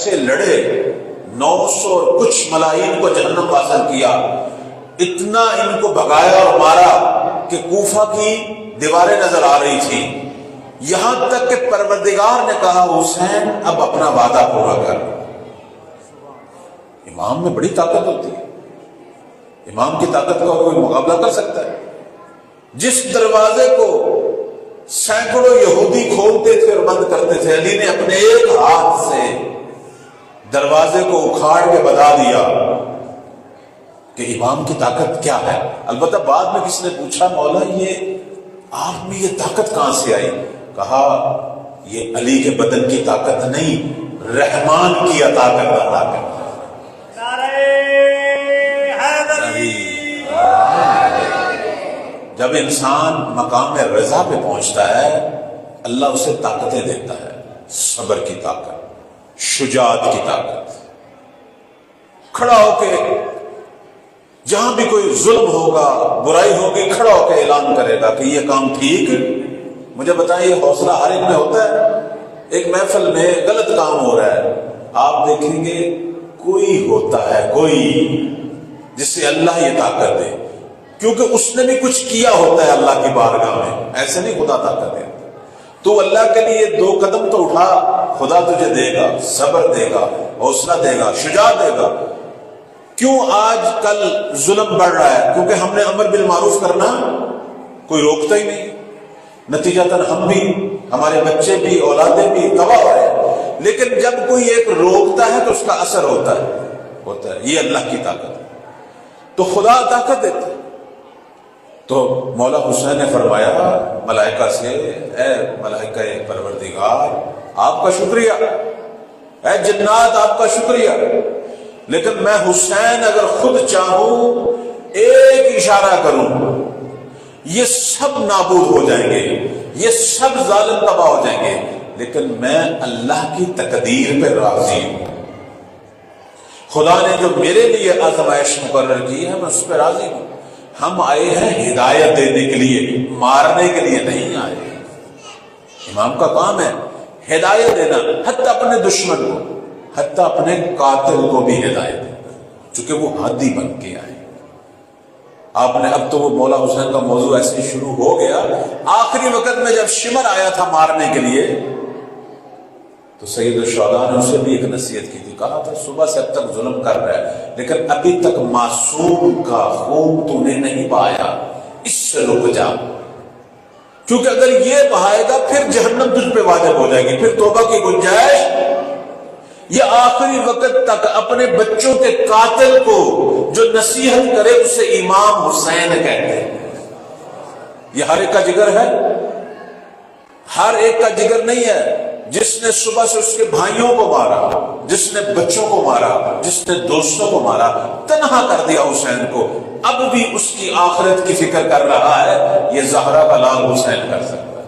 ایسے لڑے، 900 اور کچھ ملائی کو جہنم واصل کیا، اتنا ان کو بھگایا اور مارا کہ کوفہ کی دیواریں نظر آ رہی تھی، یہاں تک کہ پروردگار نے کہا حسین اب اپنا وعدہ پورا کر۔ امام میں بڑی طاقت ہوتی ہے، امام کی طاقت کا کوئی مقابلہ کر سکتا ہے؟ جس دروازے کو سینکڑوں یہودی کھولتے تھے اور بند کرتے تھے، علی نے اپنے ایک ہاتھ سے دروازے کو اکھاڑ کے بتا دیا کہ امام کی طاقت کیا ہے۔ البتہ بعد میں کسی نے پوچھا مولا یہ آپ میں یہ طاقت کہاں سے آئی؟ کہا یہ علی کے بدن کی طاقت نہیں، رحمان کی عطا کردہ طاقت۔ جب انسان مقام رضا پہ پہنچتا ہے اللہ اسے طاقتیں دیتا ہے، صبر کی طاقت، شجاعت کی طاقت، کھڑا ہو کے جہاں بھی کوئی ظلم ہوگا، برائی ہوگی، کھڑا ہو کے اعلان کرے گا کہ یہ کام ٹھیک۔ مجھے بتائیں یہ حوصلہ ہر ایک میں ہوتا ہے؟ ایک محفل میں غلط کام ہو رہا ہے، آپ دیکھیں گے کوئی ہوتا ہے، کوئی جس سے اللہ یہ طاقت دے، کیونکہ اس نے بھی کچھ کیا ہوتا ہے اللہ کی بارگاہ میں، ایسے نہیں خدا طاقت دے۔ تو اللہ کے لیے 2 قدم تو اٹھا، خدا تجھے دے گا، صبر دے گا، حوصلہ دے گا، شجاعت دے گا۔ کیوں آج کل ظلم بڑھ رہا ہے؟ کیونکہ ہم نے امر بالمعروف کرنا کوئی روکتا ہی نہیں، نتیجتاً ہم بھی، ہمارے بچے بھی، اولادیں بھی تباہ ہو رہے ہیں۔ لیکن جب کوئی ایک روکتا ہے تو اس کا اثر ہوتا ہے، یہ اللہ کی طاقت ہے۔ تو خدا طاقت دیتا ہے۔ تو مولا حسین نے فرمایا ملائکہ سے، اے ملائکہ پروردگار آپ کا شکریہ، اے جنات آپ کا شکریہ، لیکن میں حسین اگر خود چاہوں ایک اشارہ کروں یہ سب نابود ہو جائیں گے، یہ سب ظالم تباہ ہو جائیں گے، لیکن میں اللہ کی تقدیر پہ راضی ہوں۔ خدا نے جو میرے لیے آزمائش مقرر کی ہے میں اس پہ راضی ہوں۔ ہم آئے ہیں ہدایت دینے کے لیے، مارنے کے لیے نہیں آئے۔ امام کا کام ہے ہدایت دینا، حتی اپنے دشمن کو، حتی اپنے قاتل کو بھی ہدایت دینا، چونکہ وہ ہادی بن کے آئے۔ آپ نے اب تو وہ مولا حسین کا موضوع ایسے شروع ہو گیا، آخری وقت میں جب شمر آیا تھا مارنے کے لیے تو سید الشہداء نے اسے بھی ایک نصیحت کی تھی، کہا تھا صبح سے اب تک ظلم کر رہا ہے لیکن ابھی تک معصوم کا خون تو نے نہیں بہایا، اس سے رک جا، کیونکہ اگر یہ بہائے گا پھر جہنم تجھ پہ واجب ہو جائے گی، پھر توبہ کی گنجائش۔ یہ آخری وقت تک اپنے بچوں کے قاتل کو جو نصیحت کرے اسے امام حسین کہتے ہیں۔ یہ ہر ایک کا جگر ہے، ہر ایک کا جگر نہیں ہے۔ جس نے صبح سے اس کے بھائیوں کو مارا، جس نے بچوں کو مارا، جس نے دوستوں کو مارا، تنہا کر دیا حسین کو، اب بھی اس کی آخرت کی فکر کر رہا ہے، یہ زہرا کا لال حسین کر سکتا ہے۔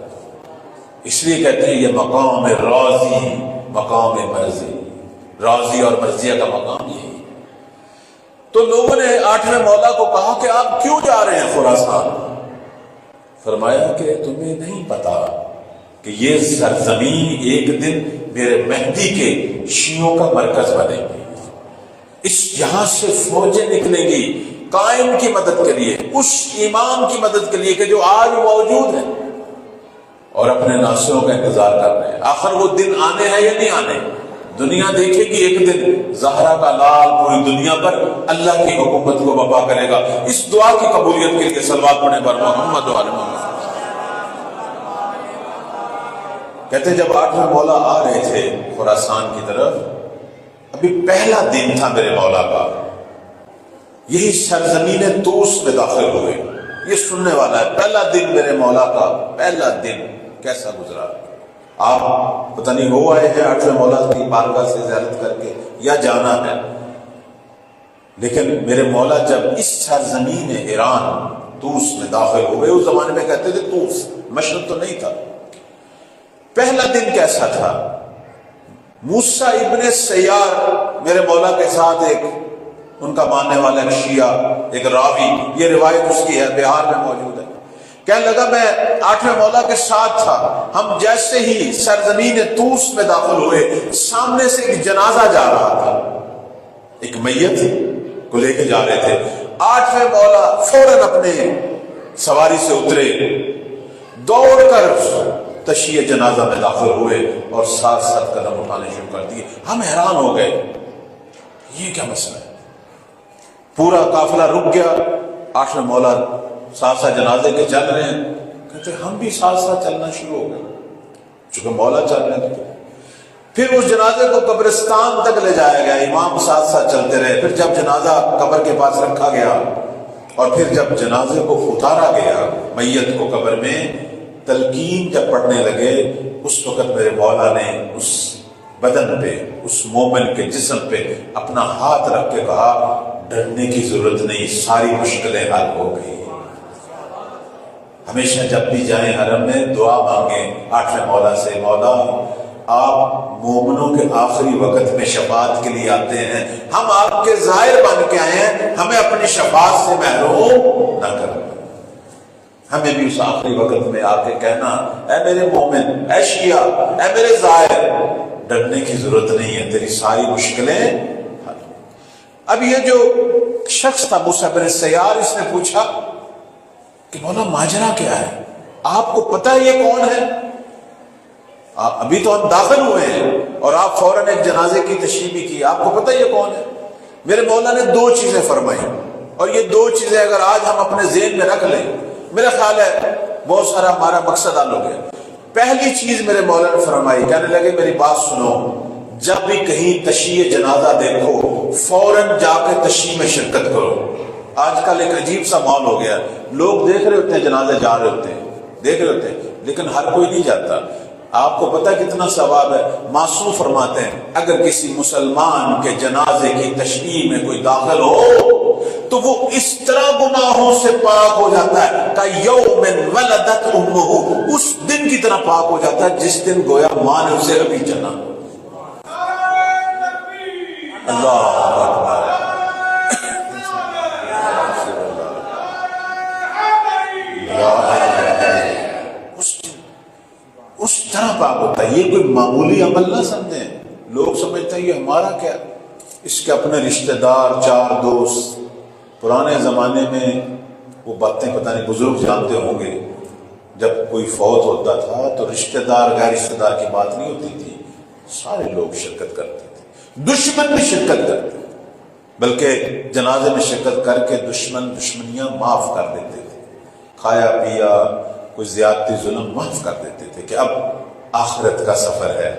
اس لیے کہتے ہیں یہ مقام راضی، مقام مرضی، راضی اور مرضیہ کا مقام یہی۔ تو لوگوں نے 8ویں مولا کو کہا کہ آپ کیوں جا رہے ہیں خراسان؟ فرمایا کہ تمہیں نہیں پتا کہ یہ سرزمین ایک دن میرے مہدی کے شیعوں کا مرکز بنے گی، یہاں سے فوجیں نکلیں گی قائم کی مدد کے لیے، اس امام کی مدد کے لیے کہ جو آج موجود ہے اور اپنے ناصروں کا انتظار کر رہے ہیں۔ آخر وہ دن آنے ہیں یا نہیں آنے؟ دنیا دیکھے گی ایک دن زہرا کا لال پوری دنیا پر اللہ کی حکومت کو وفا کرے گا۔ اس دعا کی قبولیت کے لیے صلوات پڑھیں بر محمد و آل محمد۔ کہتے جب 8ویں مولا آ رہے تھے خراسان کی طرف، ابھی پہلا دن تھا میرے مولا کا، یہی سرزمین طوس میں داخل ہوئے۔ یہ سننے والا ہے پہلا دن میرے مولا کا، پہلا دن کیسا گزرا۔ آپ پتہ نہیں ہو آئے ہیں 8ویں مولا کی بارگاہ سے زیارت کر کے یا جانا ہے، لیکن میرے مولا جب اس سرزمین ایران طوس میں داخل ہوئے، اس زمانے میں کہتے تھے طوس، مشرق تو نہیں تھا۔ پہلا دن کیسا تھا؟ موسیٰ ابن سیار میرے مولا کے ساتھ ایک ان کا ماننے والا ایک شیعہ، ایک راوی، یہ روایت اس کی ہے، بہار میں موجود ہے، کہنے لگا میں 8ویں مولا کے ساتھ تھا، ہم جیسے ہی سرزمین طوس میں داخل ہوئے سامنے سے ایک جنازہ جا رہا تھا، ایک میت کو لے کے جا رہے تھے۔ 8ویں مولا فوراً اپنے سواری سے اترے، دوڑ کر تشییع جنازہ میں داخل ہوئے اور ساتھ ساتھ قدم اٹھانے شروع کر دیے۔ ہم حیران ہو گئے، یہ کیا مسئلہ ہے؟ پورا قافلہ رک گیا، 8ویں مولا ساتھ ساتھ جنازے کے چل رہے ہیں، کہتے ہم بھی ساتھ ساتھ چلنا شروع ہو گئے، چونکہ مولا چل رہے تھے۔ پھر اس جنازے کو قبرستان تک لے جایا گیا، امام ساتھ ساتھ چلتے رہے۔ پھر جب جنازہ قبر کے پاس رکھا گیا اور پھر جب جنازے کو اتارا گیا میت کو قبر میں، تلقین جب پڑھنے لگے، اس وقت میرے مولا نے اس بدن پہ، اس مومن کے جسم پہ اپنا ہاتھ رکھ کے کہا ڈرنے کی ضرورت نہیں، ساری مشکلیں حل ہو گئی۔ ہمیشہ جب بھی جائیں حرم میں دعا مانگیں 8ویں مولا سے، مولا آپ مومنوں کے آخری وقت میں شفاعت کے لیے آتے ہیں، ہم آپ کے ظاہر بن کے آئے ہیں، ہمیں اپنی شفاعت سے محروم نہ کریں۔ ہمیں بھی اس آخری وقت میں آ کے کہنا اے میرے مومن، اے شیعہ، اے میرے ظاہر، ڈرنے کی ضرورت نہیں ہے، تیری ساری مشکلیں حل۔ اب یہ جو شخص تھا موسیٰ بن سیار، اس نے پوچھا کہ مولا ماجرا کیا ہے؟ آپ کو پتہ ہے یہ کون ہے؟ ابھی تو ہم داخل ہوئے ہیں اور آپ فوراً ایک جنازے کی تشریح بھی کی، آپ کو پتہ ہے یہ کون ہے؟ میرے مولا نے 2 چیزیں فرمائی، اور یہ 2 چیزیں اگر آج ہم اپنے ذہن میں رکھ لیں، میرا خیال ہے بہت سارا ہمارا مقصد حل ہو گیا۔ پہلی چیز میرے مولا نے فرمائی، کہنے لگے میری بات سنو، جب بھی کہیں تشییع جنازہ دیکھو فوراً جا کے تشییع میں شرکت کرو۔ آج کل ایک عجیب سا ماحول ہو گیا، لوگ دیکھ رہے ہوتے ہیں جنازے جا رہے ہوتے ہیں، دیکھ رہے ہوتے ہیں، لیکن ہر کوئی نہیں جاتا۔ آپ کو پتہ کتنا ثواب ہے؟ معصوم فرماتے ہیں اگر کسی مسلمان کے جنازے کی تشییع میں کوئی داخل ہو تو وہ اس طرح گناہوں سے پاک ہو جاتا ہے کہ یوم ولدت امہ، اس دن کی طرح پاک ہو جاتا ہے جس دن گویا ماں نے اسے ابھی جنا۔ اللہ اکبر، اس طرح پاک ہوتا ہے۔ یہ کوئی معمولی عمل نہ سمجھیں، لوگ سمجھتے ہیں یہ ہمارا کیا، اس کے اپنے رشتہ دار، 4 دوست۔ پرانے زمانے میں وہ باتیں پتہ نہیں بزرگ جانتے ہوں گے، جب کوئی فوت ہوتا تھا تو رشتہ دار غیر رشتہ دار کی بات نہیں ہوتی تھی، سارے لوگ شرکت کرتے تھے، دشمن بھی شرکت کرتے تھے، بلکہ جنازے میں شرکت کر کے دشمنیاں معاف کر دیتے تھے، کھایا پیا کوئی زیادتی ظلم معاف کر دیتے تھے کہ اب آخرت کا سفر ہے۔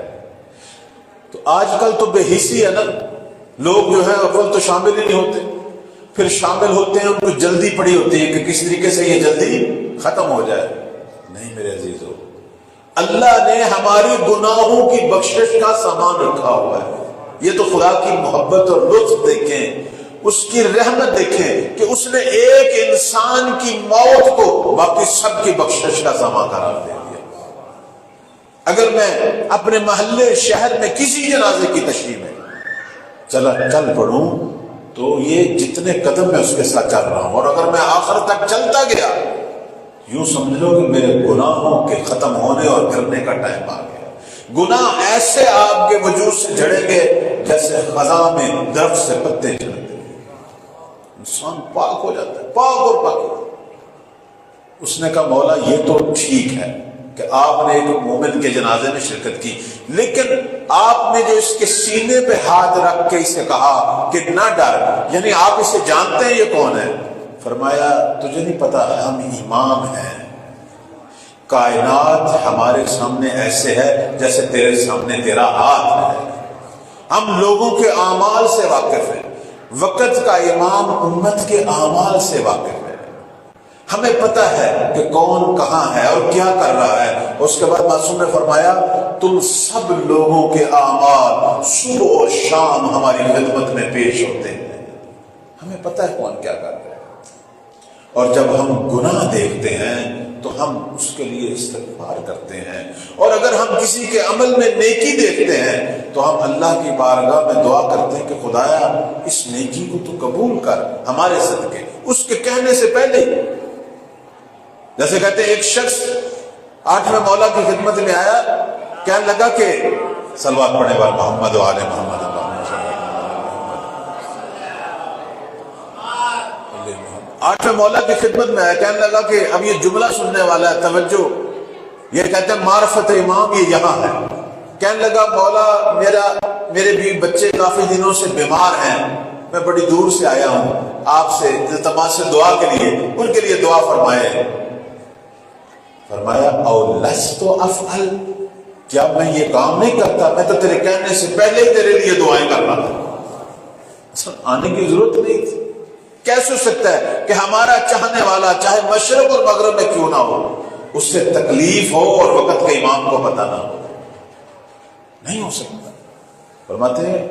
تو آج کل تو بے حسی ہے نا، لوگ جو ہے اول تو شامل ہی نہیں ہوتے، پھر شامل ہوتے ہیں ان کو جلدی پڑی ہوتی ہے کہ کس طریقے سے یہ جلدی ختم ہو جائے۔ نہیں میرے عزیزو، اللہ نے ہماری گناہوں کی بخشش کا سامان رکھا ہوا ہے۔ یہ تو خدا کی محبت اور لطف دیکھیں، اس کی رحمت دیکھیں کہ اس نے ایک انسان کی موت کو باقی سب کی بخشش کا سامان قرار دے دیا۔ اگر میں اپنے محلے شہر میں کسی جنازے کی تشریح میں چل پڑوں تو یہ جتنے قدم میں اس کے ساتھ چل رہا ہوں، اور اگر میں آخر تک چلتا گیا، یوں سمجھ لو کہ میرے گناہوں کے ختم ہونے اور گرنے کا ٹائم آ گیا۔ گناہ ایسے آپ کے وجود سے جھڑیں گے جیسے خزاں میں درخت سے پتے جھڑتے ہیں، انسان پاک ہو جاتا ہے، پاک اور پاک۔ اس نے کہا مولا یہ تو ٹھیک ہے کہ آپ نے ایک مومن کے جنازے میں شرکت کی، لیکن آپ نے جو اس کے سینے پہ ہاتھ رکھ کے اسے کہا کہ نہ ڈر، یعنی آپ اسے جانتے ہیں یہ کون ہے؟ فرمایا تجھے نہیں پتا، ہم امام ہیں، کائنات ہمارے سامنے ایسے ہے جیسے تیرے سامنے تیرا ہاتھ ہے، ہم لوگوں کے اعمال سے واقف ہیں، وقت کا امام امت کے اعمال سے واقف ہے، ہمیں پتہ ہے کہ کون کہاں ہے اور کیا کر رہا ہے۔ اس کے بعد معصوم نے فرمایا تم سب لوگوں کے اعمال صبح اور شام ہماری خدمت میں پیش ہوتے ہیں، ہمیں پتہ ہے کون کیا کر رہا ہے، اور جب ہم گناہ دیکھتے ہیں تو ہم اس کے لیے استغفار کرتے ہیں، اور اگر ہم کسی کے عمل میں نیکی دیکھتے ہیں تو ہم اللہ کی بارگاہ میں دعا کرتے ہیں کہ خدایا اس نیکی کو تو قبول کر ہمارے صدقے، اس کے کہنے سے پہلے ہی جیسے کہتے ہیں ایک شخص 8ویں مولا کی خدمت میں آیا، کہنے لگا کہ صلوات پڑھنے والے محمد و آل محمد، 8ویں مولا کی خدمت میں آیا، کہنے لگا کہ اب یہ جملہ سننے والا ہے، توجہ، یہ کہتے ہیں معرفت امام یہ یہاں ہے۔ کہنے لگا مولا میرے بھی بچے کافی دنوں سے بیمار ہیں، میں بڑی دور سے آیا ہوں آپ سے التماس سے دعا کے لیے، ان کے لیے دعا فرمائے۔ فرمایا او لست افعل، کیا میں یہ کام نہیں کرتا؟ میں تو تیرے کہنے سے پہلے ہی تیرے لیے دعائیں کر رہا تھا، آنے کی ضرورت نہیں تھی۔ کیسے ہو سکتا ہے کہ ہمارا چاہنے والا چاہے مشرق اور مغرب میں کیوں نہ ہو، اس سے تکلیف ہو اور وقت کے امام کو پتہ نہ ہو؟ نہیں ہو سکتا۔ فرماتے ہیں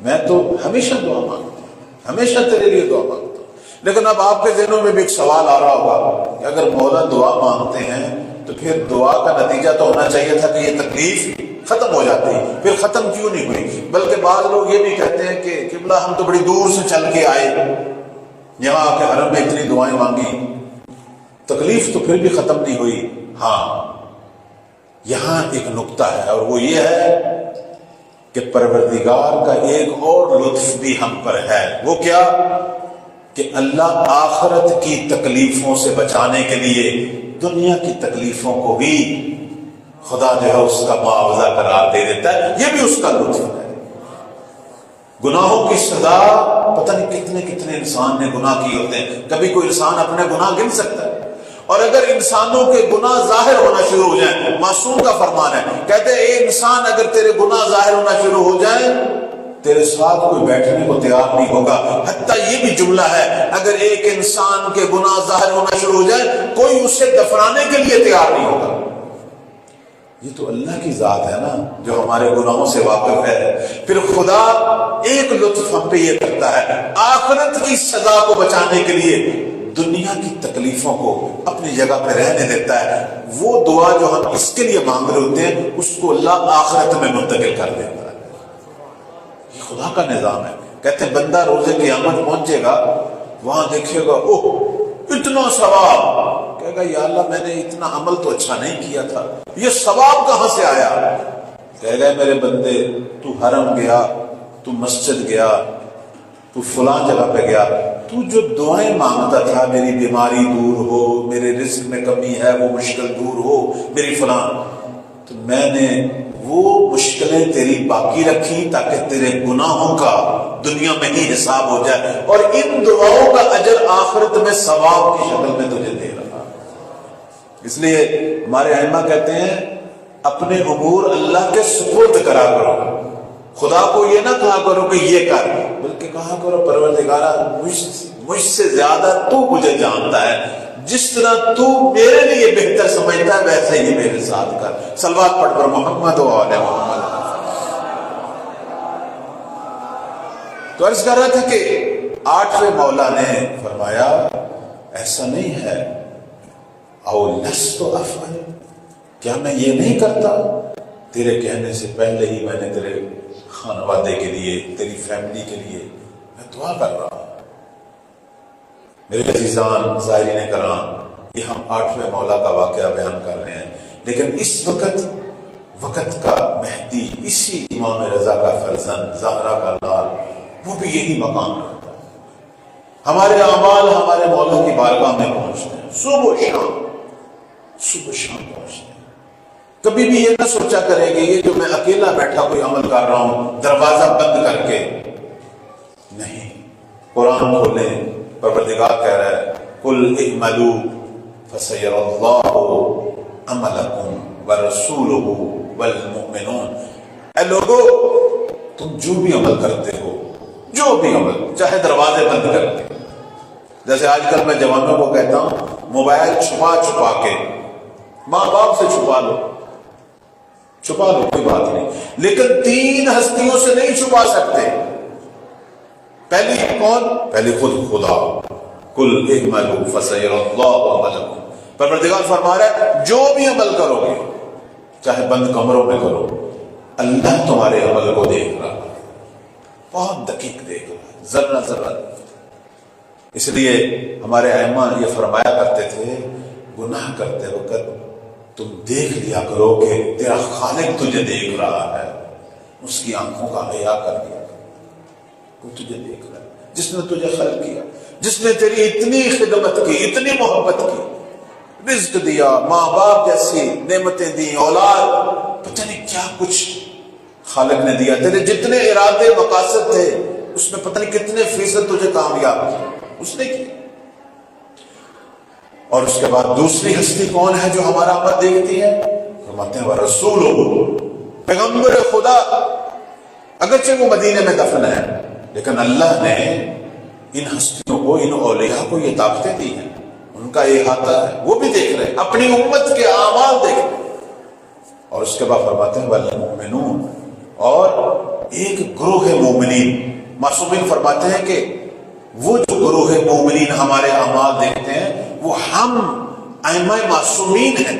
میں تو ہمیشہ دعا مانگتا ہوں، ہمیشہ تیرے لیے دعا مانگتا ہوں۔ لیکن اب آپ کے ذہنوں میں بھی ایک سوال آ رہا ہوگا کہ اگر مولا دعا مانگتے ہیں تو پھر دعا کا نتیجہ تو ہونا چاہیے تھا کہ یہ تکلیف ختم ہو جاتی، پھر ختم کیوں نہیں ہوئی؟ بلکہ بعض لوگ یہ بھی کہتے ہیں کہ قبلہ ہم تو بڑی دور سے چل کے آئے، یہاں آ کے حرم میں اتنی دعائیں مانگی، تکلیف تو پھر بھی ختم نہیں ہوئی۔ ہاں، یہاں ایک نقطہ ہے اور وہ یہ ہے کہ پروردگار کا ایک اور لطف بھی ہم پر ہے۔ وہ کیا؟ کہ اللہ آخرت کی تکلیفوں سے بچانے کے لیے دنیا کی تکلیفوں کو بھی خدا جو ہے اس کا معاوضہ قرار دے دیتا ہے، یہ بھی اس کا لطف ہے۔ گناہوں کی سزا، پتہ نہیں کتنے کتنے انسان نے گناہ کیے ہوتے ہیں، کبھی کوئی انسان اپنے گناہ گن سکتا ہے؟ اور اگر انسانوں کے گناہ ظاہر ہونا شروع ہو جائیں، معصوم کا فرمان ہے، کہتے ہیں اے انسان اگر تیرے گناہ ظاہر ہونا شروع ہو جائیں تیرے ساتھ کوئی بیٹھنے کو تیار نہیں ہوگا۔ حتیٰ یہ بھی جملہ ہے اگر ایک انسان کے گناہ ظاہر ہونا شروع ہو جائے کوئی اسے دفنانے کے لیے تیار نہیں ہوگا۔ یہ تو اللہ کی ذات ہے نا جو ہمارے گناہوں سے واقف ہے۔ پھر خدا ایک لطف ہم پہ یہ کرتا ہے، آخرت کی سزا کو بچانے کے لیے دنیا کی تکلیفوں کو اپنی جگہ پہ رہنے دیتا ہے۔ وہ دعا جو ہم اس کے لیے مانگ رہے ہوتے ہیں اس کو اللہ آخرت میں منتقل کر دیتا ہے۔ یہ خدا کا نظام ہے۔ کہتے ہیں بندہ روزے قیامت پہنچے گا، وہاں دیکھے گا اوہ اتنا ثواب، کہے گا یا اللہ میں نے اتنا عمل تو اچھا نہیں کیا تھا، یہ ثواب کہاں سے آیا؟ کہے گا میرے بندے تو حرم گیا، تو مسجد گیا، تو فلاں جگہ پہ گیا، تو جو دعائیں مانگتا تھا میری بیماری دور ہو، میرے رزق میں کمی ہے وہ مشکل دور ہو، میری فلاں، تو میں نے وہ مشکلیں تیری باقی رکھی تاکہ تیرے گناہوں کا دنیا میں ہی حساب ہو جائے، اور ان دعاؤں کا اجر آخرت میں ثواب کی شکل میں تجھے دے رہا۔ اس لیے ہمارے ائمہ کہتے ہیں اپنے امور اللہ کے سپرد کرا کرو، خدا کو یہ نہ کہا کرو کہ یہ کر، بلکہ کہا کرو پروردگارا مجھ سے زیادہ تو مجھے جانتا ہے، جس طرح تو میرے لیے بہتر سمجھتا ہے ویسے ہی میرے ساتھ کر۔ صلوات پڑھ پر محمد و آل محمد۔ تو عرض کر رہا تھا کہ 8ویں مولا نے فرمایا ایسا نہیں ہے، او لست افعل، کیا میں یہ نہیں کرتا؟ تیرے کہنے سے پہلے ہی میں نے تیرے خانوادے کے لیے، تیری فیملی کے لیے میں دعا کر رہا ہوں۔ میرے عزیزان زائرین کرام، یہ ہم 8ویں مولا کا واقعہ بیان کر رہے ہیں، لیکن اس وقت کا مہدی، اسی امام رضا کا فرزند زہرا کا لال، وہ بھی یہی مقام رکھتا ہے۔ ہمارے اعمال ہمارے مولا کی بارگاہ میں پہنچتے ہیں، صبح شام پہنچتے ہیں۔ کبھی بھی یہ نہ سوچا کریں گے یہ جو میں اکیلا بیٹھا کوئی عمل کر رہا ہوں دروازہ بند کر کے، نہیں، قرآن کھولیں، پروردگار کہہ رہا ہے قل اعملوا فسیر اللہ عملکم ورسولہ والمؤمنون، اے لوگو تم جو بھی عمل کرتے ہو، جو بھی عمل، چاہے دروازے بند کر کے، جیسے آج کل میں جوانوں کو کہتا ہوں موبائل چھپا کے، ماں باپ سے چھپا لو کوئی بات نہیں، لیکن 3 ہستیوں سے نہیں چھپا سکتے۔ پہلی کون؟ پہلی خود خدا، قل اعملوا فسیر اللہ عملکم، پروردگار فرما رہا ہے جو بھی عمل کرو گے چاہے بند کمروں میں کرو، اللہ تمہارے عمل کو دیکھ رہا ہے، بہت دقیق دیکھ رہا ہے، ذرہ ذرہ۔ اس لیے ہمارے ائمہ یہ فرمایا کرتے تھے گناہ کرتے وقت تم دیکھ لیا کرو کہ تیرا خالق تجھے دیکھ رہا ہے، اس کی آنکھوں کا حیا کر لیا کرو، وہ تجھے دیکھ رہا ہے، جس نے تجھے خلق کیا، جس نے تیری اتنی خدمت کی، اتنی محبت کی، رزق دیا، ماں باپ جیسی نعمتیں دی، اولاد، پتہ نہیں کیا کچھ خالق نے دیا، تیرے جتنے ارادے مقاصد تھے اس میں پتہ نہیں کتنے فیصد تجھے کامیاب کیا اس نے کی۔ اور اس کے بعد دوسری ہستی کون ہے جو ہمارا عمل دیکھتی ہے؟ فرماتے ہیں وَرَسُولُهُ، پیغمبر خدا، اگرچہ وہ مدینے میں دفن ہے لیکن اللہ نے ان ہستیوں کو، ان اولیاء کو یہ طاقتیں دی ہیں، ان کا احاطہ ہے، وہ بھی دیکھ رہے ہیں، اپنی امت کے اعمال دیکھ رہے ہیں۔ اور اس کے بعد فرماتے ہیں وَالْمُؤْمِنُونَ، اور ایک گروہ مومنین، معصومین فرماتے ہیں کہ وہ جو گروہ مومنین ہمارے اعمال دیکھتے ہیں وہ ہم ائمہ معصومین ہیں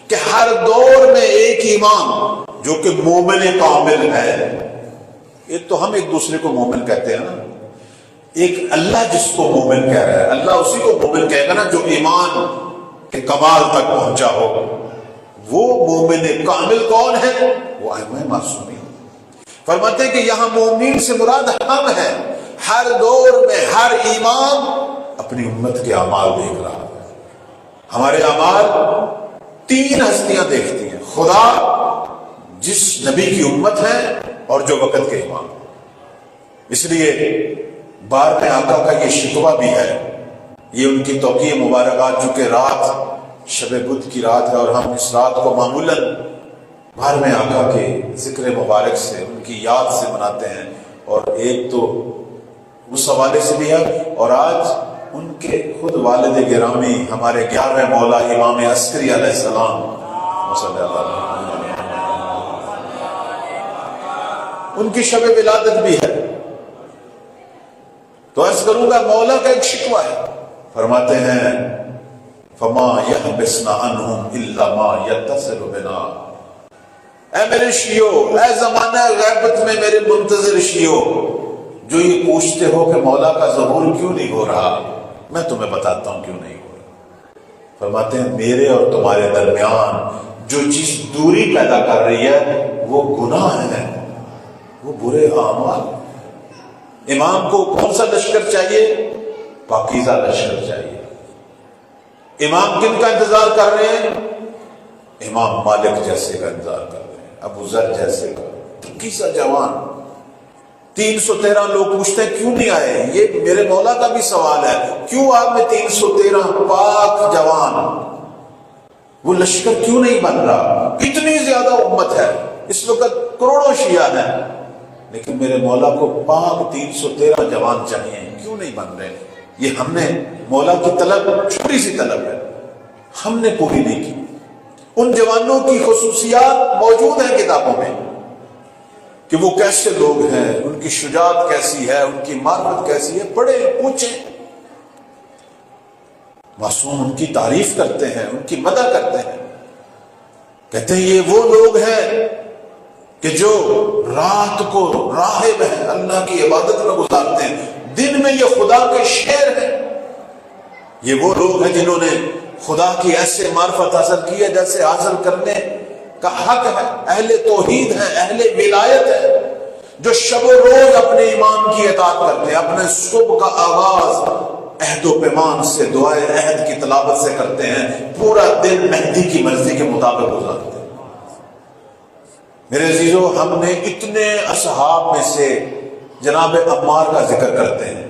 کہ ہر دور میں ایک امام جو کہ مومن کامل ہے، ایک تو ہم ایک دوسرے کو مومن کہتے ہیں نا، ایک اللہ جس کو مومن کہہ رہا ہے، اللہ اسی کو مومن کہے گا نا جو ایمان کے کمال تک پہنچا ہو۔ وہ مومن کامل کون ہے؟ وہ ائمہ معصومین۔ فرماتے ہیں کہ یہاں مومنین سے مراد ہم ہیں، ہر دور میں ہر امام اپنی امت کے اعمال دیکھ رہا ہے۔ ہمارے اعمال تین ہستیاں دیکھتی ہیں، خدا، جس نبی کی امت ہے، اور جو وقت کے امام۔ اس لیے بار میں آقا کا یہ شکوہ بھی ہے، یہ ان کی توقیع مبارکات، چونکہ رات شب بدھ کی رات ہے اور ہم اس رات کو معمولاً بار میں آقا کے ذکر مبارک سے، ان کی یاد سے مناتے ہیں، اور ایک تو اس حوالے سے بھی ہے، اور آج ان کے خود والد گرامی ہمارے 11ویں مولا امام عسکری علیہ السلام صلی اللہ علیہ وسلم، ان کی شب ولادت بھی ہے۔ تو عرض کروں گا مولا کا ایک شکوہ ہے، فرماتے ہیں فما يحبسنا عنهم الا ما يتصل بنا، اے میرے شیعو، اے زمانہ غیبت میں میرے منتظر شیعو، جو یہ پوچھتے ہو کہ مولا کا ظہور کیوں نہیں ہو رہا، میں تمہیں بتاتا ہوں کیوں نہیں ہو رہا۔ فرماتے ہیں میرے اور تمہارے درمیان جو چیز دوری پیدا کر رہی ہے وہ گناہ ہے، وہ برے اعمال۔ امام کو کون سا لشکر چاہیے؟ پاکیزہ لشکر چاہیے۔ امام کن کا انتظار کر رہے ہیں؟ امام مالک جیسے کا انتظار کر رہے ہیں، ابو ذر جیسے کا، پاکیزہ جوان۔ 313 لوگ پوچھتے ہیں کیوں نہیں آئے؟ یہ میرے مولا کا بھی سوال ہے، کیوں آپ میں 313 پاک جوان، وہ لشکر کیوں نہیں بن رہا؟ اتنی زیادہ امت ہے، اس وقت کروڑوں شیعہ ہیں، لیکن میرے مولا کو پاک 313 جوان چاہیے، کیوں نہیں بن رہے؟ یہ ہم نے مولا کی طلب، چھوٹی سی طلب ہے، ہم نے پوری نہیں کی۔ ان جوانوں کی خصوصیات موجود ہیں کتابوں میں کہ وہ کیسے لوگ ہیں، ان کی شجاعت کیسی ہے، ان کی معرفت کیسی ہے، پڑھیں پوچھیں۔ معصوم ان کی تعریف کرتے ہیں، ان کی مدح کرتے ہیں، کہتے ہیں یہ وہ لوگ ہیں کہ جو رات کو راہب ہیں، اللہ کی عبادت میں گزارتے ہیں، دن میں یہ خدا کے شعر ہیں۔ یہ وہ لوگ ہیں جنہوں نے خدا کی ایسے معرفت حاصل کی ہے جیسے حاصل کرنے کا حق ہے، اہل توحید ہے، اہل ولایت ہے، جو شب و روز اپنے امام کی اطاعت کرتے ہیں، اپنے صبح کا آغاز عہد و پیمان سے، دعائے عہد کی تلاوت سے کرتے ہیں، پورا دن مہدی کی مرضی کے مطابق گزارتے ہیں۔ میرے عزیزو، ہم نے اتنے اصحاب میں سے جناب عمار کا ذکر کرتے ہیں،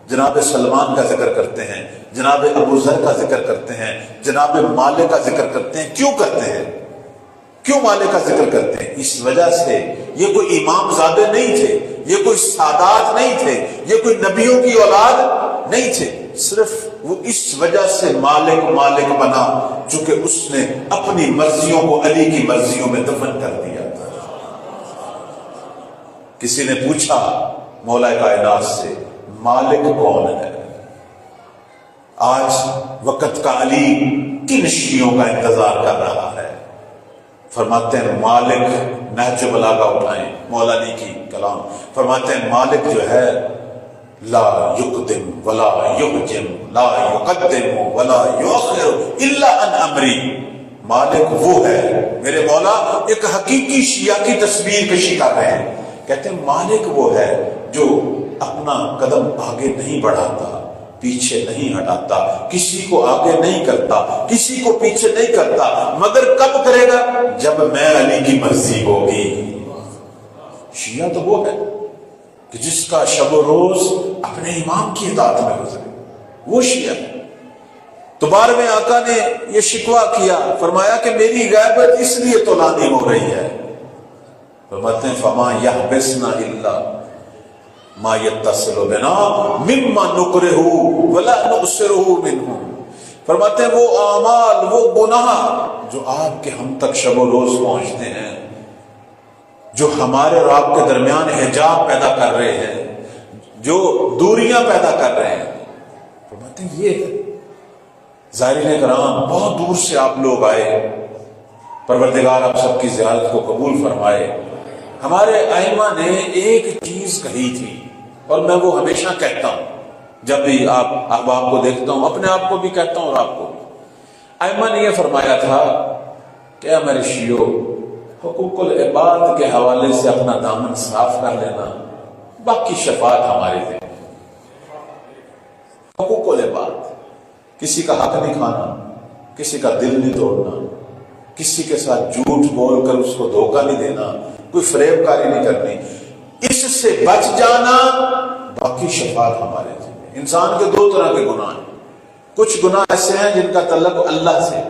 جناب سلمان کا ذکر کرتے ہیں، جناب ابو ذر کا ذکر کرتے ہیں، جناب مالک کا ذکر کرتے ہیں۔ کیوں کرتے ہیں؟ کیوں مالک کا ذکر کرتے ہیں؟ اس وجہ سے یہ کوئی امام زادے نہیں تھے، یہ کوئی سادات نہیں تھے، یہ کوئی نبیوں کی اولاد نہیں تھے، صرف وہ اس وجہ سے مالک بنا چونکہ اس نے اپنی مرضیوں کو علی کی مرضیوں میں دفن کر دیا تھا۔ کسی نے پوچھا مولا کائنات سے مالک کون ہے؟ آج وقت کا علی کن شیعوں کا انتظار کر رہا ہے؟ فرماتے ہیں مالک، نہج بلاغہ اٹھائیں، مولا علی کی کلام، فرماتے ہیں مالک جو ہے لا یقدم ولا یحجم لا یقدم ولا یؤخر الا عن امری. مالک وہ ہے، میرے مولا ایک حقیقی شیعہ کی تصویر کشی کر رہے ہیں. کہتے ہیں مالک وہ ہے جو اپنا قدم آگے نہیں بڑھاتا، پیچھے نہیں ہٹاتا، کسی کو آگے نہیں کرتا، کسی کو پیچھے نہیں کرتا، مگر کب کرے گا؟ جب میں علی کی مرضی ہوگی. شیعہ تو وہ ہے کہ جس کا شب و روز اپنے امام کی اطاعت میں گزرے، وہ شیعہ ہے. تو 12ویں آقا نے یہ شکوہ کیا، فرمایا کہ میری غیبت اس لیے طولانی ہو رہی ہے. فرماتے ہیں فما یحبسنا الا ما یتصل بنا مما نکرہ ولا نقصرہ منہ. فرماتے ہیں وہ اعمال، وہ گناہ جو آپ کے ہم تک شب و روز پہنچتے ہیں، جو ہمارے اور آپ کے درمیان حجاب پیدا کر رہے ہیں، جو دوریاں پیدا کر رہے ہیں. فرماتے ہیں یہ ہے. زائرین کرام، بہت دور سے آپ لوگ آئے، پروردگار آپ سب کی زیارت کو قبول فرمائے. ہمارے ائمہ نے ایک چیز کہی تھی اور میں وہ ہمیشہ کہتا ہوں جب بھی آپ احباب کو دیکھتا ہوں، اپنے آپ کو بھی کہتا ہوں اور آپ کو بھی. ائمہ نے یہ فرمایا تھا کہ میرے شیعو، حقوق العباد کے حوالے سے اپنا دامن صاف کر لینا، باقی شفاعت ہمارے دے. حقوق العباد، کسی کا حق نہیں کھانا، کسی کا دل نہیں توڑنا، کسی کے ساتھ جھوٹ بول کر اس کو دھوکہ نہیں دینا، کوئی فریب کاری نہیں کرنی، اس سے بچ جانا، باقی شفاعت ہمارے دے. انسان کے دو طرح کے گناہ ہیں. کچھ گناہ ایسے ہیں جن کا تعلق اللہ سے،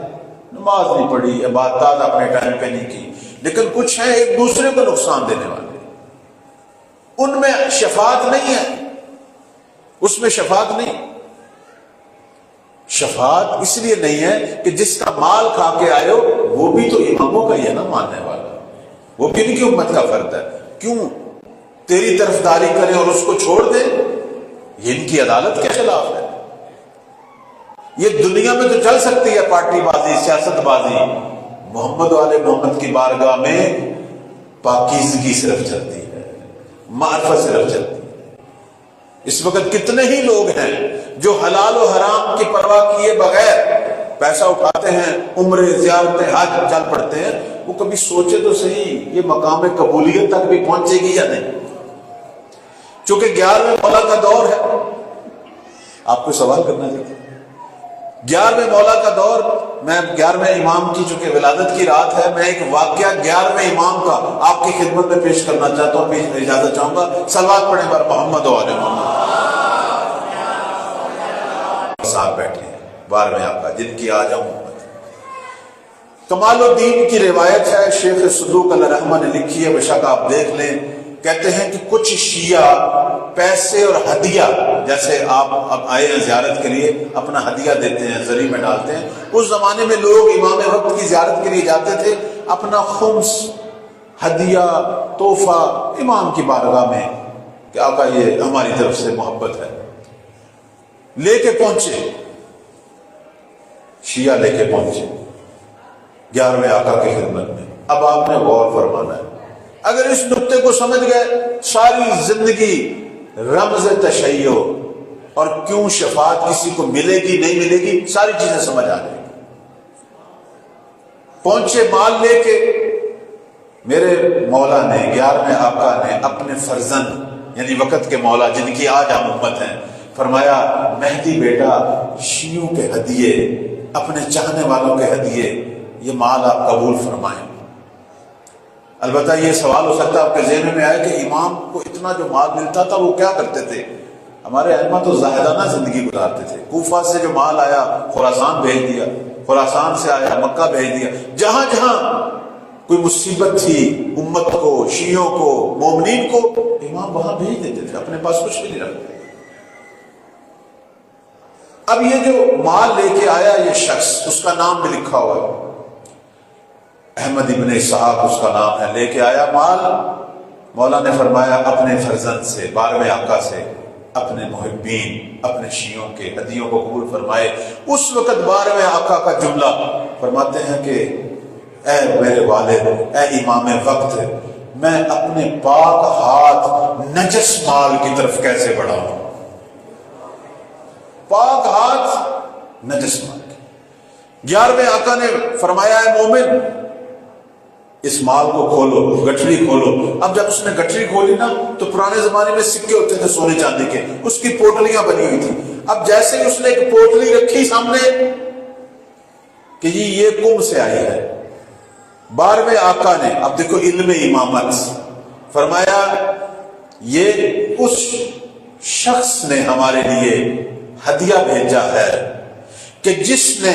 نماز نہیں پڑھی، عبادات اپنے ٹائم پہ نہیں کی، لیکن کچھ ہیں ایک دوسرے کو نقصان دینے والے، ان میں شفاعت نہیں ہے، اس میں شفاعت نہیں. شفاعت اس لیے نہیں ہے کہ جس کا مال کھا کے آئے ہو وہ بھی تو اماموں کا ہی ہے نا ماننے والا، وہ بھی ان کی امت کا فرد ہے. کیوں تیری طرفداری کریں اور اس کو چھوڑ دیں؟ یہ ان کی عدالت کے خلاف ہے. یہ دنیا میں تو چل سکتی ہے پارٹی بازی، سیاست بازی، محمد والے محمد کی بارگاہ میں پاکیزگی صرف چلتی ہے، معرفت صرف چلتی ہے. اس وقت کتنے ہی لوگ ہیں جو حلال و حرام کی پرواہ کیے بغیر پیسہ اٹھاتے ہیں، عمرے، زیارتیں، حج چل پڑتے ہیں. وہ کبھی سوچے تو صحیح یہ مقام قبولیت تک بھی پہنچے گی یا نہیں؟ چونکہ 11ویں مولا کا دور ہے. آپ کو سوال کرنا چاہتا ہوں، 11ویں مولا کا دور، میں 11ویں امام کی چونکہ ولادت کی رات ہے، میں ایک واقعہ 11ویں امام کا آپ کی خدمت میں پیش کرنا چاہتا ہوں. میں اجازت چاہوں گا، صلوات پڑھیں بر محمد و آل محمد. صاحب بیٹھے ہیں 12ویں آقا جن کی آج ہم امت. کمال الدین کی روایت ہے، شیخ صدوق علیہ رحمہ نے لکھی ہے، بشک آپ دیکھ لیں. کہتے ہیں کہ کچھ شیعہ پیسے اور ہدیہ، جیسے آپ اب آئے ہیں زیارت کے لیے، اپنا ہدیہ دیتے ہیں، زری میں ڈالتے ہیں. اس زمانے میں لوگ امام وقت کی زیارت کے لیے جاتے تھے، اپنا خمس، ہدیہ، تحفہ امام کی بارگاہ میں کہ آقا یہ ہماری طرف سے محبت ہے، لے کے پہنچے. شیعہ لے کے پہنچے 11ویں آقا کی خدمت میں. اب آپ نے غور فرمانا ہے، اگر اس نقطے کو سمجھ گئے ساری زندگی رمز تشیع اور کیوں شفاعت کسی کو ملے گی نہیں ملے گی ساری چیزیں سمجھ آ جائیں گی. پہنچے مال لے کے، میرے مولا نے 11ویں آقا نے اپنے فرزند یعنی وقت کے مولا جن کی آج ہم امت ہیں فرمایا، مہدی بیٹا شیعوں کے ہدیے، اپنے چاہنے والوں کے ہدیے، یہ مال آپ قبول فرمائیں. البتہ یہ سوال ہو سکتا ہے آپ کے ذہن میں آئے کہ امام کو اتنا جو مال ملتا تھا وہ کیا کرتے تھے؟ ہمارے ائمہ تو زاہدانہ زندگی گزارتے تھے. کوفہ سے جو مال آیا خراسان بھیج دیا، خراسان سے آیا مکہ بھیج دیا. جہاں جہاں کوئی مصیبت تھی امت کو، شیعوں کو، مومنین کو، امام وہاں بھیج دیتے تھے، اپنے پاس کچھ بھی نہیں رکھتے. اب یہ جو مال لے کے آیا یہ شخص، اس کا نام بھی لکھا ہوا ہے، احمد ابن اسحاق اس کا نام ہے، لے کے آیا مال. مولا نے فرمایا اپنے فرزند سے، 12ویں آقا سے، اپنے محبین، اپنے شیعوں کے ہدیوں کو قبول فرمائے. اس وقت 12ویں آقا کا جملہ فرماتے ہیں کہ اے میرے والد، اے امام وقت، میں اپنے پاک ہاتھ نجس مال کی طرف کیسے بڑھاؤں؟ پاک ہاتھ نجس مال کے۔ 11ویں آقا نے فرمایا ہے مومن اس مال کو کھولو، گٹھڑی کھولو۔ اب جب اس نے گٹھڑی کھولی نا تو پرانے زمانے میں سکے ہوتے تھے سونے چاندی کے، اس کی پوٹلیاں بنی ہوئی تھی۔ اب جیسے ہی اس نے ایک پوٹلی رکھی سامنے کہ جی یہ کم سے آئی ہے، 12ویں آقا نے، اب دیکھو علم امامت، فرمایا یہ اس شخص نے ہمارے لیے ہدیہ بھیجا ہے کہ جس نے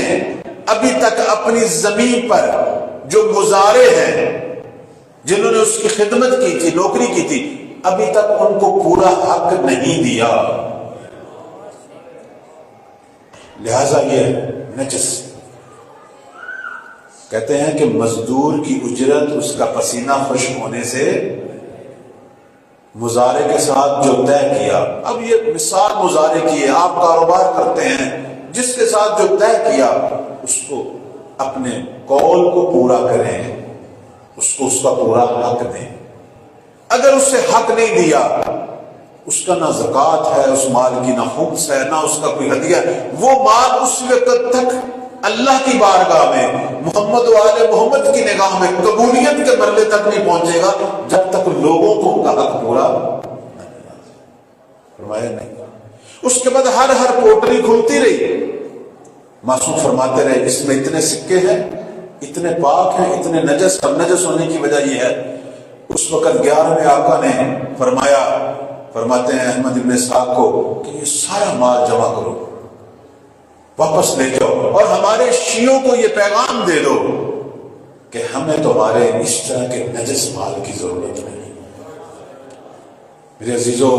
ابھی تک اپنی زمین پر جو مزارے ہیں، جنہوں نے اس کی خدمت کی تھی، نوکری کی تھی، ابھی تک ان کو پورا حق نہیں دیا، لہذا یہ نجس۔ کہتے ہیں کہ مزدور کی اجرت اس کا پسینہ خشک ہونے سے مزارے کے ساتھ جو طے کیا، اب یہ مثال مزارے کی ہے، آپ کاروبار کرتے ہیں، جس کے ساتھ جو طے کیا اس کو اپنے قول کو پورا کریں، اس کو اس کا پورا حق دیں۔ اگر اس سے حق نہیں دیا، اس کا نہ زکوٰۃ ہے اس مال کی، نہ خمس ہے، نہ اس کا کوئی ہدیہ، وہ مال اس وقت تک اللہ کی بارگاہ میں، محمد و آل محمد کی نگاہ میں قبولیت کے مرحلے تک نہیں پہنچے گا جب تک لوگوں کو ان کا حق پورا فرمایا نہیں۔ اس کے بعد ہر پوٹلی کھلتی رہی، معصوم فرماتے رہے اس میں اتنے سکے ہیں، اتنے پاک ہیں، اتنے نجس، اور نجس ہونے کی وجہ یہ ہے۔ اس وقت 11ویں آقا نے فرماتے ہیں احمد ابن اسحاق کو کہ یہ سارا مال جمع کرو، واپس لے جاؤ، اور ہمارے شیعوں کو یہ پیغام دے دو کہ ہمیں تمہارے اس طرح کے نجس مال کی ضرورت نہیں۔ میرے عزیزو،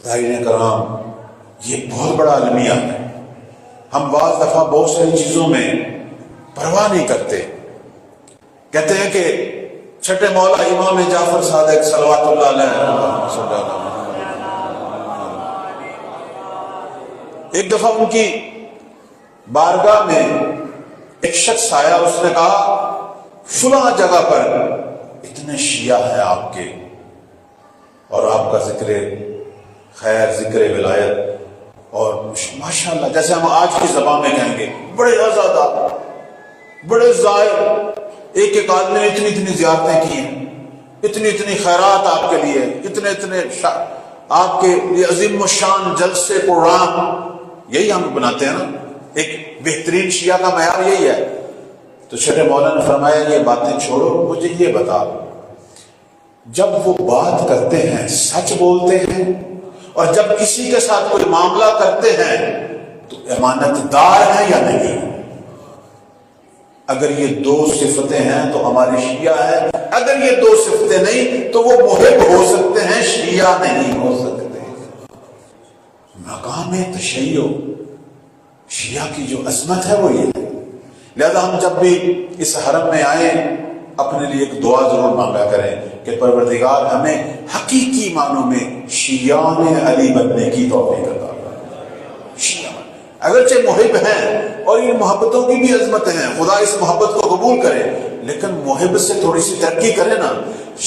داعین کرام، یہ بہت بڑا المیہ ہے۔ ہم بعض دفعہ بہت ساری چیزوں میں پرواہ نہیں کرتے، کہتے ہیں کہ چھٹے مولا امام جعفر صادق صلوات اللہ علیہ، ایک دفعہ ان کی بارگاہ میں ایک شخص آیا، اس نے کہا فلاں جگہ پر اتنے شیعہ ہیں آپ کے، اور آپ کا ذکر خیر، ذکر ولایت، اور ماشاءاللہ جیسے ہم آج کی زبان میں کہیں گے بڑے آزادہ، بڑے زائر، ایک ایک آدمی نے اتنی زیارتیں کی ہیں، اتنی خیرات آپ کے لیے، اتنے آپ کے لیے عظیم الشان جلسے پروگرام، یہی ہم بناتے ہیں نا، ایک بہترین شیعہ کا معیار یہی ہے۔ تو چھٹے مولا نے فرمایا یہ باتیں چھوڑو، مجھے یہ بتا، جب وہ بات کرتے ہیں سچ بولتے ہیں، اور جب کسی کے ساتھ کوئی معاملہ کرتے ہیں تو امانت دار ہیں یا نہیں؟ اگر یہ دو صفتیں ہیں تو ہمارے شیعہ ہیں، اگر یہ دو صفتیں نہیں تو وہ محب ہو سکتے ہیں، شیعہ نہیں ہو سکتے۔ مقام تشیع شیعہ کی جو عظمت ہے وہ یہ ہے۔ لہذا ہم جب بھی اس حرم میں آئیں اپنے لیے ایک دعا ضرور مانگا کریں کہ پروردگار ہمیں حقیقی معنوں میں شیعان علی بننے کی توفیق عطا فرمائے۔ شیعہ اگرچہ محب ہیں اور ان محبتوں کی بھی عظمت ہیں، خدا اس محبت کو قبول کرے، لیکن محب سے تھوڑی سی ترقی کرے نا،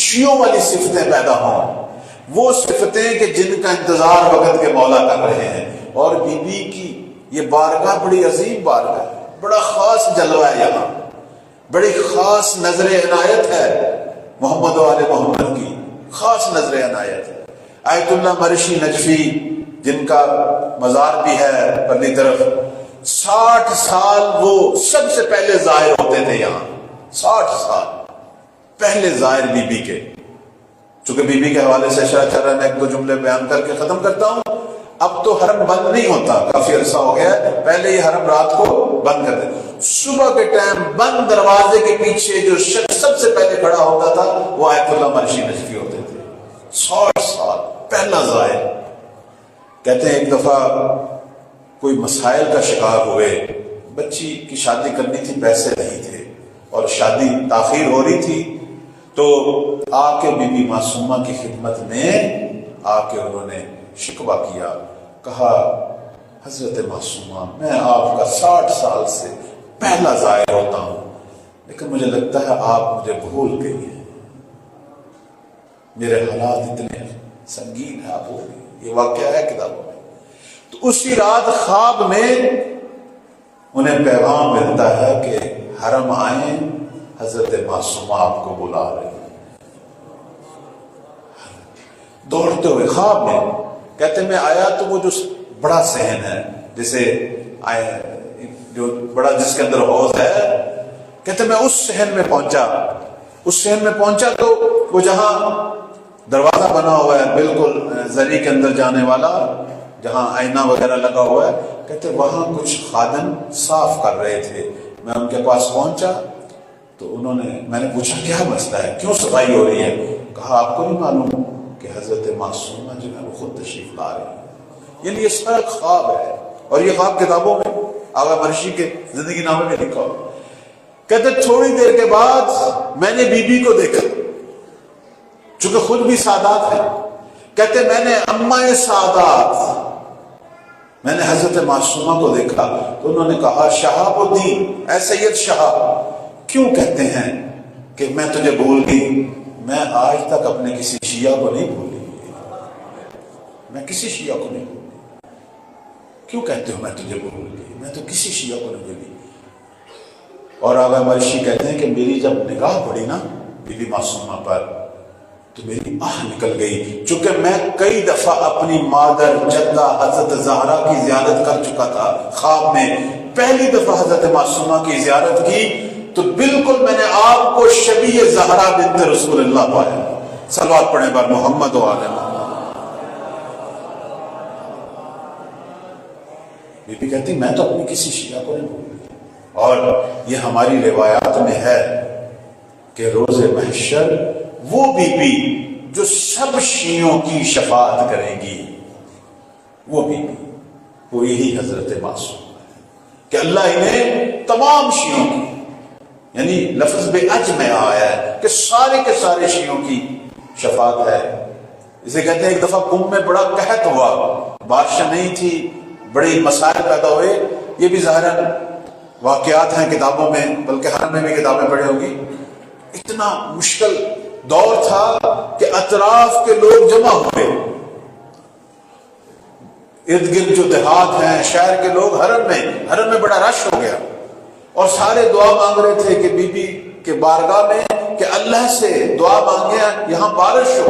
شیعوں والی صفتیں پیدا ہوں، وہ صفتیں کہ جن کا انتظار وقت کے مولا کر رہے ہیں۔ اور بی بی کی یہ بارگاہ بڑی عظیم بارگاہ ہے، بڑا خاص جلوہ ہے، یہاں بڑی خاص نظر عنایت ہے، محمد و آل محمد کی خاص نظر عنایت ہے۔ آیت اللہ مرشی نجفی جن کا مزار بھی ہے پرلی طرف، 60 سال وہ سب سے پہلے ظاہر ہوتے تھے یہاں، 60 سال پہلے ظاہر بی بی کے۔ چونکہ بی بی کے حوالے سے شرح چل رہا ہے، میں ایک دو جملے بیان کر کے ختم کرتا ہوں۔ اب تو حرم بند نہیں ہوتا، کافی عرصہ ہو گیا ہے، پہلے یہ حرم رات کو بند کر دیتے، صبح کے ٹائم بند دروازے کے پیچھے جو شخص سب سے پہلے کھڑا ہوتا تھا وہ آیت اللہ مرشی نجفی ہوتے تھے۔ 60 سال پہلا ظاہر۔ کہتے ہیں ایک دفعہ کوئی مسائل کا شکار ہوئے، بچی کی شادی کرنی تھی، پیسے نہیں تھے اور شادی تاخیر ہو رہی تھی، تو آ کے بی بی معصومہ کی خدمت میں آ کے انہوں نے شکوہ کیا، کہا حضرت معصومہ میں آپ کا 60 سال سے پہلا ظاہر ہوتا ہوں، لیکن مجھے لگتا ہے آپ مجھے بھول گئی ہیں، میرے حالات اتنے سنگین ہیں، آپ بھول گئی۔ یہ واقعہ ہے کتابوں میں۔ تو اسی رات خواب میں انہیں پیغام ملتا ہے کہ حرم آئیں، حضرت معصومہ آپ کو بلا رہے ہیں۔ دوڑتے ہوئے خواب میں کہتے میں آیا تو وہ جو بڑا صحن ہے، جسے جو بڑا جس کے اندر حوض ہے، کہتے میں اس صحن میں پہنچا۔ اس صحن میں پہنچا تو وہ جہاں دروازہ بنا ہوا ہے بالکل زری کے اندر جانے والا، جہاں آئینہ وغیرہ لگا ہوا ہے، کہتے وہاں کچھ خادم صاف کر رہے تھے۔ میں ان کے پاس پہنچا تو میں نے پوچھا کیا مسئلہ ہے، کیوں صفائی ہو رہی ہے؟ کہا آپ کو نہیں معلوم کہ حضرت معصومہ جو ہے وہ خود تشریف لا رہی ہے۔ یعنی یہ سارا خواب ہے، اور یہ خواب کتابوں میں آغا مرشی کے زندگی نامے میں لکھا ہوا۔ کہتے تھوڑی دیر کے بعد میں نے بی بی کو دیکھا، چونکہ خود بھی سادات ہے۔ کہتے میں نے اماں سادات، میں نے حضرت معصومہ کو دیکھا تو انہوں نے کہا شہاب الدین، اے سید شہاب، کیوں کہتے ہیں کہ میں تجھے بھول گئی؟ میں آج تک اپنے کسی شیعہ کو نہیں بھولی، میں کسی شیعہ کو نہیں بھولی۔ کیوں کہتے ہو میں تجھے بھول گئی؟ میں تو کسی شیعہ کو نہیں بھولی۔ اور آغا مرشی کہتے ہیں کہ میری جب نگاہ پڑی نا بی بی معصومہ پر تو میری آہ نکل گئی، چونکہ میں کئی دفعہ اپنی مادر جدہ حضرت زہرا کی زیارت کر چکا تھا خواب میں۔ پہلی دفعہ حضرت معصومہ کی زیارت کی تو بالکل میں نے آپ کو شبیہ زہرا بنت رسول اللہ پایا۔ صلوات پڑھیں بر محمد و آل محمد۔ بی بی کہتی میں تو اپنی کسی شیعہ کو نہیں بھول گئی۔ اور یہ ہماری روایات میں ہے کہ روز محشر وہ بی بی جو سب شیعوں کی شفاعت کرے گی، وہ بی بی وہ یہی حضرت معصومہ ہے کہ اللہ انہیں تمام شیعوں کی، یعنی لفظ بے اج میں آیا ہے کہ سارے کے سارے شیعوں کی شفاعت ہے۔ اسے کہتے ہیں ایک دفعہ قم میں بڑا قحط ہوا، بارشیں نہیں تھی، بڑے مسائل پیدا ہوئے۔ یہ بھی ظاہراً واقعات ہیں کتابوں میں، بلکہ حرم میں بھی کتابیں پڑھی ہوگی۔ اتنا مشکل دور تھا کہ اطراف کے لوگ جمع ہوئے، ارد گرد جو دیہات ہیں شہر کے لوگ حرم میں بڑا رش ہو گیا، اور سارے دعا مانگ رہے تھے کہ بی بی کے بارگاہ میں کہ اللہ سے دعا مانگے یہاں بارش ہو۔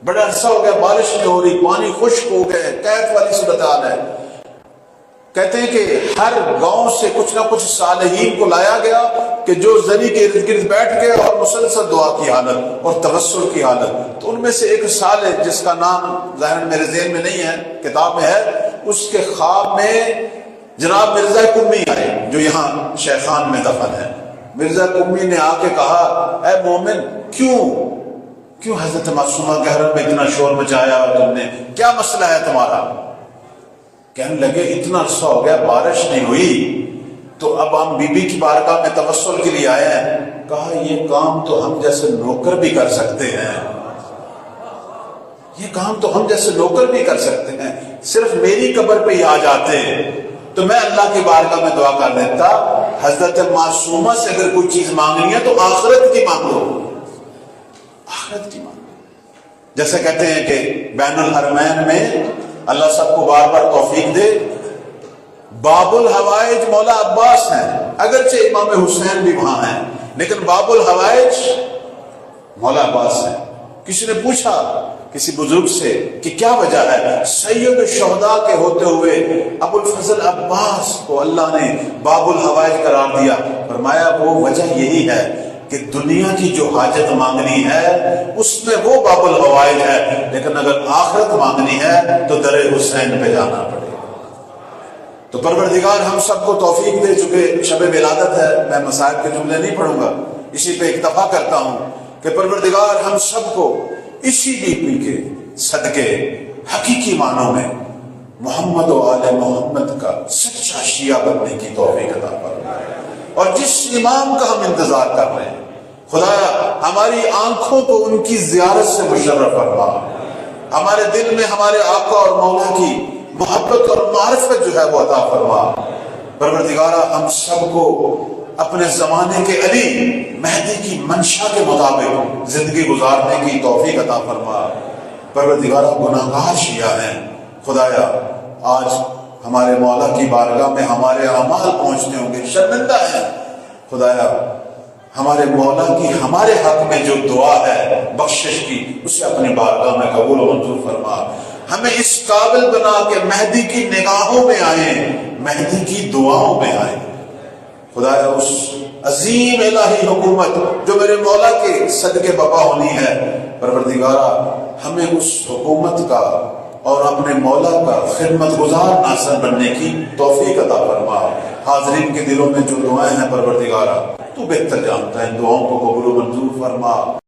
بڑا عرصہ ہو گیا بارش نہیں ہو رہی، پانی خشک ہو گئے، قحط والی صورتحال ہے۔ کہتے ہیں کہ ہر گاؤں سے کچھ نہ کچھ صالحین کو لایا گیا کہ جو زری کے ارد گرد بیٹھ گئے اور مسلسل دعا کی حالت اور توسل کی حالت۔ تو ان میں سے ایک صالح جس کا نام ظاہر میرے ذہن میں نہیں ہے، کتاب میں ہے، اس کے خواب میں جناب مرزا قمی آئے جو یہاں شیخان میں دفن ہے۔ مرزا قمی نے آ کے کہا اے مومن کیوں حضرت معصومہ کے حرم میں اتنا شور مچایا تم نے، کیا مسئلہ ہے تمہارا؟ کہنے لگے اتنا عرصہ ہو گیا بارش نہیں ہوئی تو اب ہم بی بی کی بارگاہ میں توسل کے لیے آئے ہیں۔ کہا یہ کام تو ہم جیسے نوکر بھی کر سکتے ہیں، یہ کام تو ہم جیسے نوکر بھی کر سکتے ہیں، صرف میری قبر پہ ہی آ جاتے تو میں اللہ کی بارگاہ میں دعا کر دیتا۔ حضرت معصومہ سے اگر کوئی چیز مانگنی ہے تو آخرت کی مانگو، آخرت کی مانگو۔ جیسے کہتے ہیں کہ بین الحرمین میں اللہ سب کو بار بار توفیق دے، باب الحوائج مولا عباس ہیں، اگرچہ امام حسین بھی وہاں ہیں لیکن باب الحوائج مولا عباس ہیں۔ کسی نے پوچھا کسی بزرگ سے کہ کیا وجہ ہے سید الشہداء کے ہوتے ہوئے ابو الفضل عباس کو اللہ نے باب الحوائج قرار دیا؟ فرمایا وہ وجہ یہی ہے کہ دنیا کی جو حاجت مانگنی ہے اس میں وہ باب الحوائج ہے، لیکن اگر آخرت مانگنی ہے تو در حسین پہ جانا پڑے گا۔ تو پروردگار ہم سب کو توفیق دے، چونکہ شب ولادت ہے میں مصائب کے جملے نہیں پڑھوں گا، اسی پہ اکتفا کرتا ہوں کہ پروردگار ہم سب کو اسی بی بی کے صدقے حقیقی معنوں میں محمد و آل محمد کا سچا شیعہ بننے کی توفیق عطا فرمائے۔ اور جس امام کا ہم انتظار کر رہے ہیں خدایا ہماری آنکھوں کو ان کی زیارت سے مشرف فرما، ہمارے دل میں ہمارے آقا اور مولا کی محبت اور معرفت جو ہے وہ عطا فرما۔ پروردگارہ ہم سب کو اپنے زمانے کے علی مہدی کی منشا کے مطابق زندگی گزارنے کی توفیق عطا فرما۔ پروردگارہ گناہگار شیعہ ہیں خدایا آج ہمارے مولا کی بارگاہ میں ہمارے اعمال پہنچتے ہوں گے، شرمندہ ہیں خدایا ہمارے مولا کی ہمارے حق میں جو دعا ہے بخشش کی، اسے اپنی بارگاہ میں قبول و منظور فرما، ہمیں اس قابل بنا کہ مہدی کی نگاہوں میں آئیں، مہدی کی دعاؤں میں آئیں۔ خدایا اس عظیم الہی حکومت جو میرے مولا کے صدقے بپا ہونی ہے، پروردگارہ ہمیں اس حکومت کا اور اپنے مولا کا خدمت گزار ناصر بننے کی توفیق عطا فرما۔ حاضرین کے دلوں میں جو دعائیں ہیں پروردگارہ تو بہتر جانتا ہے، ان دعاؤں کو قبول و منظور فرما۔